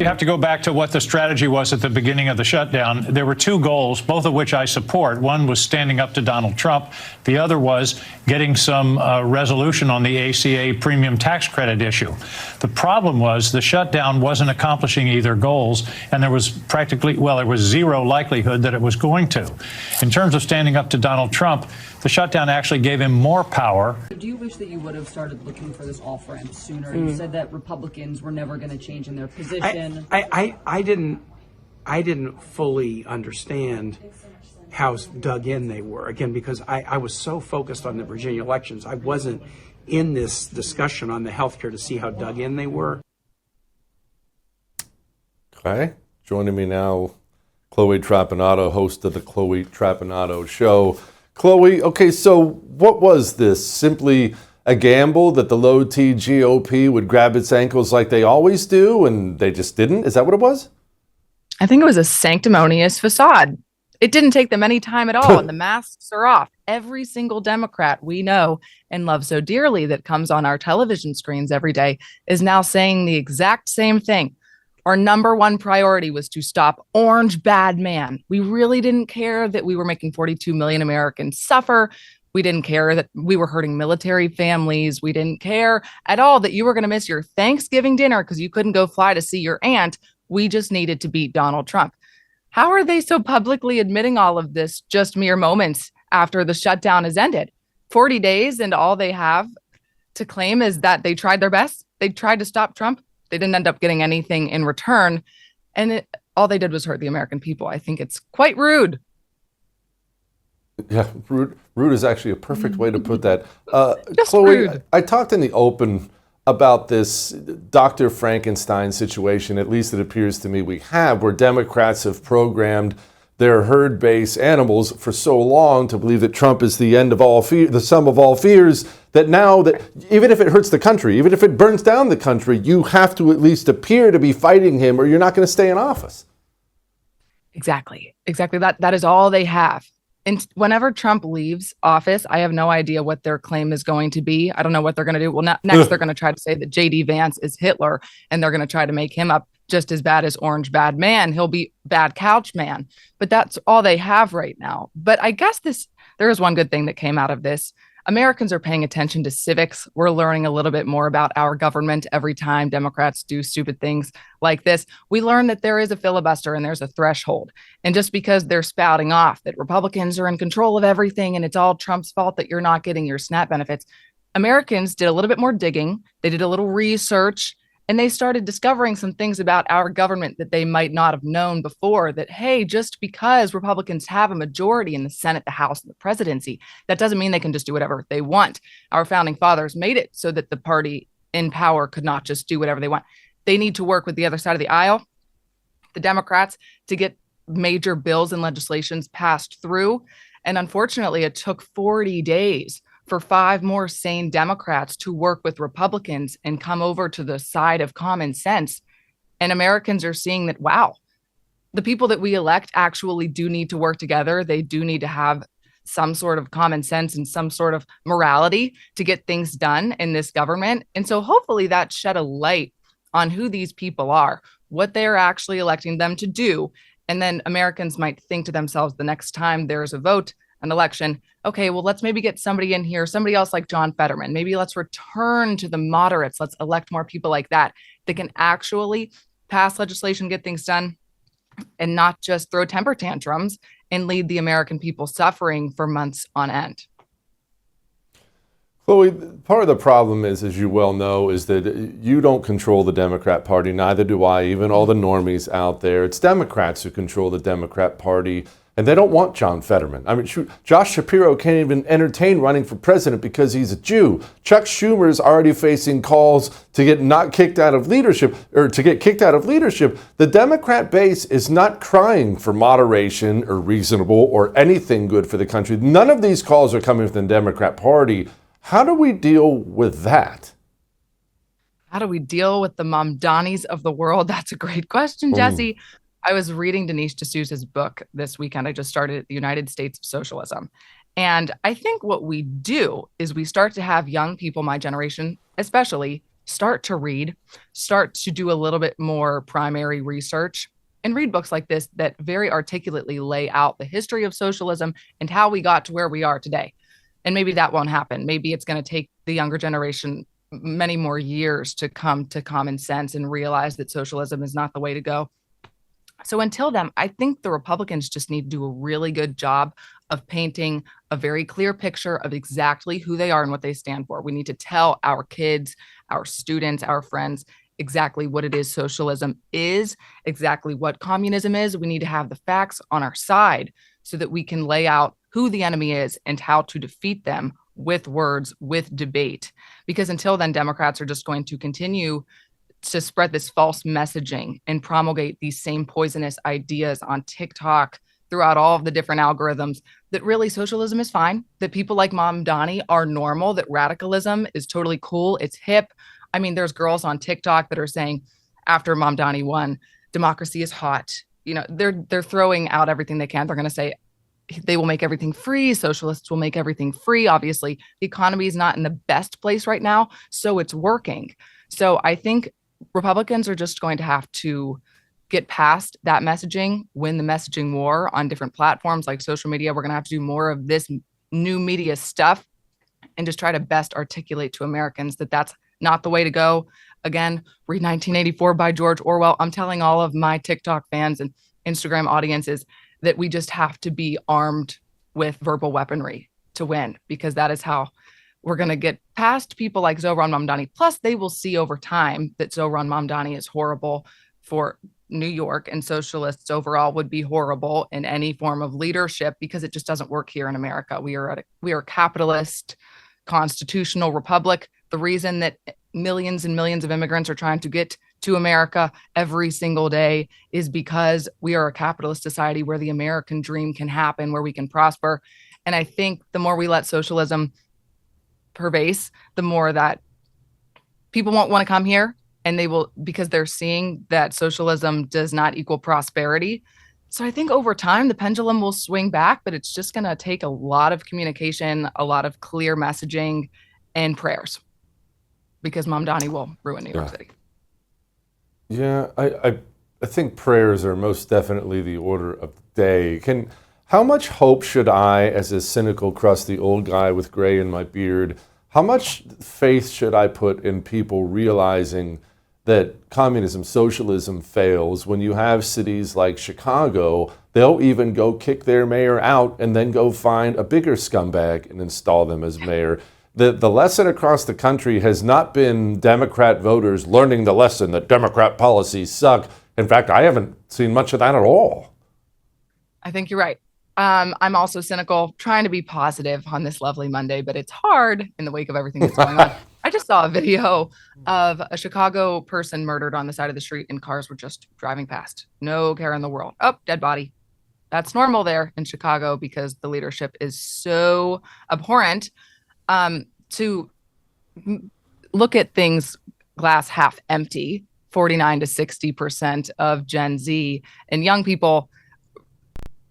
have to go back to what the strategy was at the beginning of the shutdown. There were two goals, both of which I support. One was standing up to Donald Trump. The other was getting some resolution on the ACA premium tax credit issue. The problem was the shutdown wasn't accomplishing either goals, and there was there was zero likelihood that it was going to. In terms of standing up to Donald Trump, the shutdown actually gave him more power. Do you wish that you would have started looking for this off-ramp sooner? You said that Republicans were never going to change in their position. I didn't fully understand how dug in they were, again, because I was so focused on the Virginia elections. I wasn't in this discussion on the healthcare to see how dug in they were. Okay, joining me now, Chloe Trapanotto, host of the Chloe Trapanotto Show. Chloe, okay, so what was this? Simply a gamble that the low-T GOP would grab its ankles like they always do, and they just didn't? Is that what it was? I think it was a sanctimonious facade. It didn't take them any time at all, and the masks are off. Every single Democrat we know and love so dearly that comes on our television screens every day is now saying the exact same thing. Our number one priority was to stop orange bad man. We really didn't care that we were making 42 million Americans suffer. We didn't care that we were hurting military families. We didn't care at all that you were going to miss your Thanksgiving dinner because you couldn't go fly to see your aunt. We just needed to beat Donald Trump. How are they so publicly admitting all of this just mere moments after the shutdown has ended? 40 days and all they have to claim is that they tried their best. They tried to stop Trump. They didn't end up getting anything in return. And all they did was hurt the American people. I think it's quite rude. Yeah, rude is actually a perfect way to put that. Just Chloe, rude. I talked in the open about this Dr. Frankenstein situation, at least it appears to me we have, where Democrats have programmed their herd-based animals for so long to believe that Trump is the end of all fear, the sum of all fears, that now that even if it hurts the country, even if it burns down the country, you have to at least appear to be fighting him or you're not going to stay in office. Exactly. That is all they have. And whenever Trump leaves office, I have no idea what their claim is going to be. I don't know what they're going to do. Well, next they're going to try to say that J.D. Vance is Hitler, and they're going to try to make him up just as bad as Orange Bad Man. He'll be Bad Couch Man. But that's all they have right now. But I guess there is one good thing that came out of this. Americans are paying attention to civics. We're learning a little bit more about our government every time Democrats do stupid things like this. We learn that there is a filibuster and there's a threshold. And just because they're spouting off that Republicans are in control of everything and it's all Trump's fault that you're not getting your SNAP benefits, Americans did a little bit more digging. They did a little research. And they started discovering some things about our government that they might not have known before, that, hey, just because Republicans have a majority in the Senate, the House, and the presidency, that doesn't mean they can just do whatever they want. Our founding fathers made it so that the party in power could not just do whatever they want. They need to work with the other side of the aisle, the Democrats, to get major bills and legislations passed through. And unfortunately, it took 40 days for 5 more sane Democrats to work with Republicans and come over to the side of common sense. And Americans are seeing that, wow, the people that we elect actually do need to work together. They do need to have some sort of common sense and some sort of morality to get things done in this government. And so hopefully that shed a light on who these people are, what they're actually electing them to do. And then Americans might think to themselves the next time there's a vote, an election, okay, well, let's maybe get somebody in here, somebody else like John Fetterman. Maybe let's return to the moderates. Let's elect more people like that can actually pass legislation, get things done, and not just throw temper tantrums and lead the American people suffering for months on end. Chloe, part of the problem is, as you well know, is that you don't control the Democrat Party. Neither do I, even all the normies out there. It's Democrats who control the Democrat Party. And they don't want John Fetterman. I mean, shoot, Josh Shapiro can't even entertain running for president because he's a Jew. Chuck Schumer is already facing calls to get not kicked out of leadership, or to get kicked out of leadership. The Democrat base is not crying for moderation or reasonable or anything good for the country. None of these calls are coming from the Democrat Party. How do we deal with that? How do we deal with the Mamdanis of the world? That's a great question, Jesse. I was reading Dinesh D'Souza's book this weekend. I just started The United States of Socialism. And I think what we do is we start to have young people, my generation especially, start to read, start to do a little bit more primary research, and read books like this that very articulately lay out the history of socialism and how we got to where we are today. And maybe that won't happen. Maybe it's going to take the younger generation many more years to come to common sense and realize that socialism is not the way to go. So until then, I think the Republicans just need to do a really good job of painting a very clear picture of exactly who they are and what they stand for. We need to tell our kids, our students, our friends exactly what it is socialism is, exactly what communism is. We need to have the facts on our side so that we can lay out who the enemy is and how to defeat them with words, with debate. Because until then, Democrats are just going to continue to spread this false messaging and promulgate these same poisonous ideas on TikTok throughout all of the different algorithms that really socialism is fine, that people like Mom Donnie are normal, that radicalism is totally cool, it's hip. I mean, there's girls on TikTok that are saying after Mom Donnie won, democracy is hot. You know, they're throwing out everything they can. They're going to say they will make everything free. Socialists will make everything free. Obviously, the economy is not in the best place right now, so it's working. So I think Republicans are just going to have to get past that messaging, win the messaging war on different platforms like social media. We're going to have to do more of this new media stuff and just try to best articulate to Americans that that's not the way to go. Again, read 1984 by George Orwell. I'm telling all of my TikTok fans and Instagram audiences that we just have to be armed with verbal weaponry to win, because that is how we're going to get past people like Zohran Mamdani. Plus, they will see over time that Zohran Mamdani is horrible for New York, and socialists overall would be horrible in any form of leadership because it just doesn't work here in America. We are a capitalist constitutional republic. The reason that millions and millions of immigrants are trying to get to America every single day is because we are a capitalist society where the American dream can happen, where we can prosper. And I think the more we let socialism pervade, the more that people won't want to come here, and they will, because they're seeing that socialism does not equal prosperity. So I think over time the pendulum will swing back, but it's just going to take a lot of communication, a lot of clear messaging, and prayers, because Mamdani will ruin New York City. Yeah, I think prayers are most definitely the order of the day. How much hope should I, as a cynical, crusty old guy with gray in my beard, how much faith should I put in people realizing that communism, socialism fails? When you have cities like Chicago, they'll even go kick their mayor out and then go find a bigger scumbag and install them as mayor. The lesson across the country has not been Democrat voters learning the lesson that Democrat policies suck. In fact, I haven't seen much of that at all. I think you're right. I'm also cynical, trying to be positive on this lovely Monday, but it's hard in the wake of everything that's going on. I just saw a video of a Chicago person murdered on the side of the street and cars were just driving past. No care in the world. Oh, dead body. That's normal there in Chicago because the leadership is so abhorrent. To look at things glass half empty, 49 to 60% of Gen Z and young people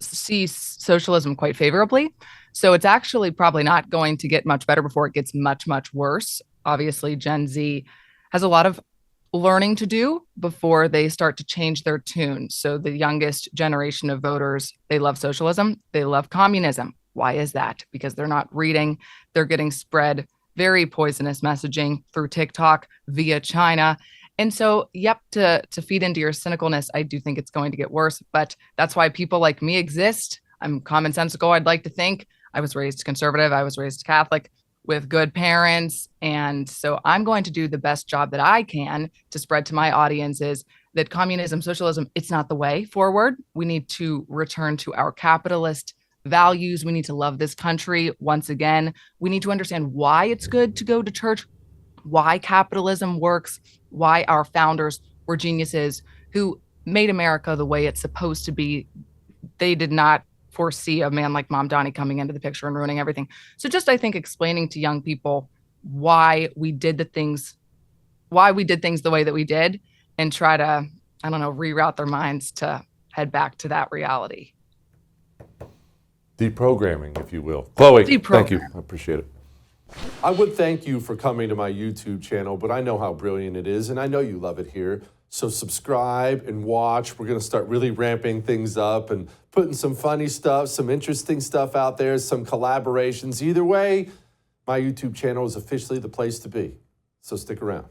see socialism quite favorably. So it's actually probably not going to get much better before it gets much, much worse. Obviously, Gen Z has a lot of learning to do before they start to change their tune. So the youngest generation of voters, they love socialism, they love communism. Why is that? Because they're not reading, they're getting spread very poisonous messaging through TikTok via China. And so, yep, to feed into your cynicalness, I do think it's going to get worse, but that's why people like me exist. I'm commonsensical, I'd like to think. I was raised conservative, I was raised Catholic with good parents. And so I'm going to do the best job that I can to spread to my audiences that communism, socialism, it's not the way forward. We need to return to our capitalist values. We need to love this country once again. We need to understand why it's good to go to church, why capitalism works, why our founders were geniuses who made America the way it's supposed to be. They did not foresee a man like Mamdani coming into the picture and ruining everything. So just, I think, explaining to young people why we did things the way that we did, and try to, I don't know, reroute their minds to head back to that reality. Deprogramming, if you will. Chloe, thank you. I appreciate it. I would thank you for coming to my YouTube channel, but I know how brilliant it is, and I know you love it here. So subscribe and watch. We're going to start really ramping things up and putting some funny stuff, some interesting stuff out there, some collaborations. Either way, my YouTube channel is officially the place to be. So stick around.